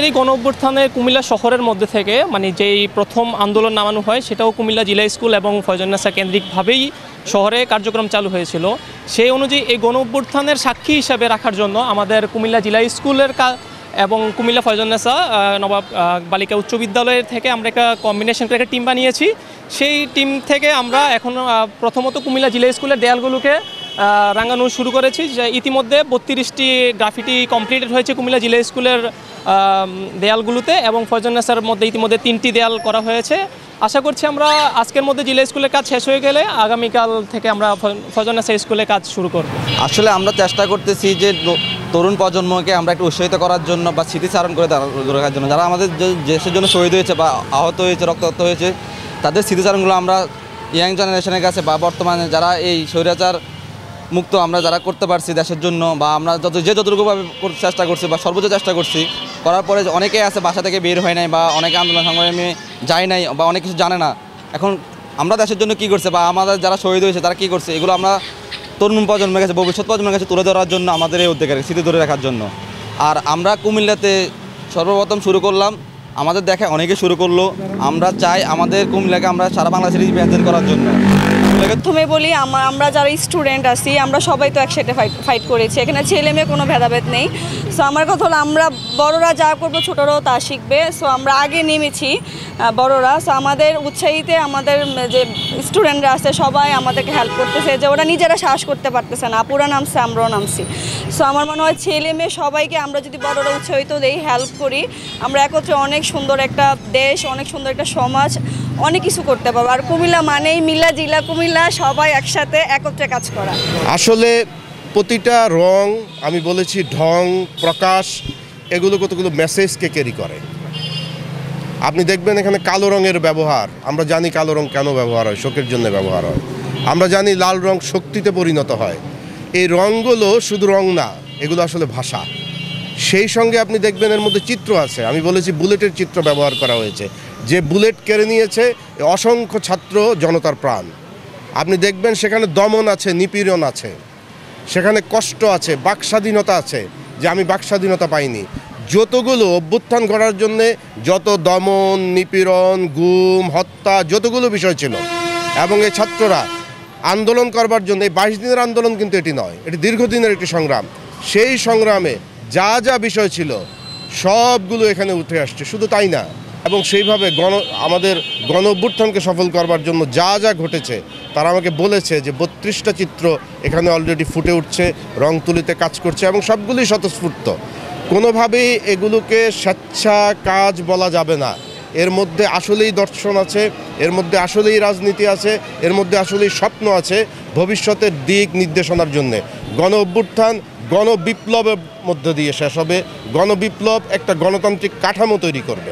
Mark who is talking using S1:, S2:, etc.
S1: এই গণ অভ্যুত্থানে কুমিল্লা শহরের মধ্যে থেকে মানে যেই প্রথম আন্দোলন নামানো হয় সেটাও কুমিল্লা জিলা স্কুল এবং ফয়জুন্নেসা কেন্দ্রিকভাবেই শহরে কার্যক্রম চালু হয়েছিল। সেই অনুযায়ী এই গণ অভ্যুত্থানের সাক্ষী হিসাবে রাখার জন্য আমাদের কুমিল্লা জিলা স্কুলের এবং কুমিল্লা ফয়জুন্নেসা নবাব বালিকা উচ্চ বিদ্যালয়ের থেকে আমরা একটা কম্বিনেশন করে একটা টিম বানিয়েছি। সেই টিম থেকে আমরা এখন প্রথমত কুমিল্লা জিলা স্কুলের দেয়ালগুলোকে রাঙানো শুরু করেছি। যে ইতিমধ্যে 32টি গ্রাফিটি কমপ্লিটেড হয়েছে কুমিল্লা জিলা স্কুলের দেয়ালগুলোতে এবং ফয়জুন্নেসার মধ্যে ইতিমধ্যে 3টি দেয়াল করা হয়েছে। আশা করছি আমরা আজকের মধ্যে জিলা স্কুলের কাজ শেষ হয়ে গেলে আগামীকাল থেকে আমরা ফয়জুন্নেসা স্কুলে কাজ শুরু করব।
S2: আসলে আমরা চেষ্টা করতেছি যে তরুণ প্রজন্মকে আমরা একটু উৎসাহিত করার জন্য বা স্মৃতিচারণ করে রাখার জন্য যারা আমাদের দেশের জন্য শহীদ হয়েছে বা আহত হয়েছে, রক্তাক্ত হয়েছে, তাদের স্মৃতিচারণগুলো আমরা ইয়াং জেনারেশনের কাছে বা বর্তমানে যারা এই স্বৈরাচার মুক্ত আমরা যারা করতে পারছি দেশের জন্য বা আমরা যতটুকুভাবে চেষ্টা করছি বা সর্বোচ্চ চেষ্টা করছি করার পরে অনেকেই আছে বাসা থেকে বের হয় নাই বা অনেকে আন্দোলন সংগ্রামে যায় নাই বা অনেক কিছু জানে না। এখন আমরা দেশের জন্য কী করছে বা আমাদের যারা শহীদ হয়েছে তারা কী করছে এগুলো আমরা তরুণ প্রজন্মের কাছে, ভবিষ্যৎ প্রজন্মের কাছে তুলে ধরার জন্য আমাদের এই উদ্যোগের স্মৃতি ধরে রাখার জন্য। আর আমরা কুমিল্লাতে সর্বপ্রথম শুরু করলাম, আমাদের দেখে অনেকে শুরু করলো। আমরা চাই আমাদের কুমিল্লাকে আমরা সারা বাংলাদেশে রিপ্রেজেন্ট করার জন্য।
S3: প্রথমে বলি আমরা যারা স্টুডেন্ট আছি আমরা সবাই তো একসাথে ফাইট করেছি, এখানে ছেলে মেয়ে কোনো ভেদাভেদ নেই। সো আমার কথা হলো আমরা বড়রা যা করবো ছোটরাও তা শিখবে। সো আমরা আগে নেমেছি বড়রা। সো আমাদের উৎসাহিতে আমাদের যে স্টুডেন্টরা আছে সবাই আমাদেরকে হেল্প করতেছে, যে ওরা নিজেরা সাহস করতে পারতেছে না, আপুরা নামছে আমরাও নামছি। সো আমার মনে হয় ছেলে মেয়ে সবাইকে আমরা যদি বড়রা উৎসাহিত দেই, হেল্প করি, আমরা একত্রে অনেক সুন্দর একটা দেশ, অনেক সুন্দর একটা সমাজ, অনেক কিছু করতে পারবো। আর কুমিল্লা মানেই মিল্লা জিলা কুমিল্লা, সবাই একসাথে একত্রে কাজ করা।
S4: আসলে প্রতিটা রং, আমি বলেছি ঢং প্রকাশ, এগুলো কতগুলো মেসেজকে ক্যারি করে। আপনি দেখবেন এখানে কালো রঙের ব্যবহার, আমরা জানি কালো রং কেন ব্যবহার হয়, শোকের জন্য ব্যবহার হয়। আমরা জানি লাল রং শক্তিতে পরিণত হয়। এই রঙগুলো শুধু রং না, এগুলো আসলে ভাষা। সেই সঙ্গে আপনি দেখবেন এর মধ্যে চিত্র আছে। আমি বলেছি বুলেটের চিত্র ব্যবহার করা হয়েছে, যে বুলেট কেড়ে নিয়েছে অসংখ্য ছাত্র জনতার প্রাণ। আপনি দেখবেন সেখানে দমন আছে, নিপীড়ন আছে, সেখানে কষ্ট আছে, বাকস্বাধীনতা আছে, যে আমি বাকস্বাধীনতা পাইনি। যতগুলো অভ্যুত্থান করার জন্যে যত দমন, নিপীড়ন, গুম, হত্যা, যতগুলো বিষয় ছিল, এবং এই ছাত্ররা আন্দোলন করবার জন্য, এই 22 দিনের আন্দোলন কিন্তু এটি নয়, এটি দীর্ঘদিনের একটি সংগ্রাম। সেই সংগ্রামে যা যা বিষয় ছিল সবগুলো এখানে উঠে আসছে। শুধু তাই না, এবং সেইভাবে আমাদের গণ অভ্যুত্থানকে সফল করবার জন্য যা যা ঘটেছে তারা আমাকে বলেছে যে 32টা চিত্র এখানে অলরেডি ফুটে উঠছে, রং তুলিতে কাজ করছে, এবং সবগুলোই স্বতঃস্ফূর্ত। কোনোভাবেই এগুলোকে স্বেচ্ছা কাজ বলা যাবে না। এর মধ্যে আসলেই দর্শন আছে, এর মধ্যে আসলেই রাজনীতি আছে, এর মধ্যে আসলেই স্বপ্ন আছে ভবিষ্যতের দিক নির্দেশনার জন্যে। গণ অভ্যুত্থান গণবিপ্লবের মধ্য দিয়ে শেষ হবে। গণবিপ্লব একটা গণতান্ত্রিক কাঠামো তৈরি করবে।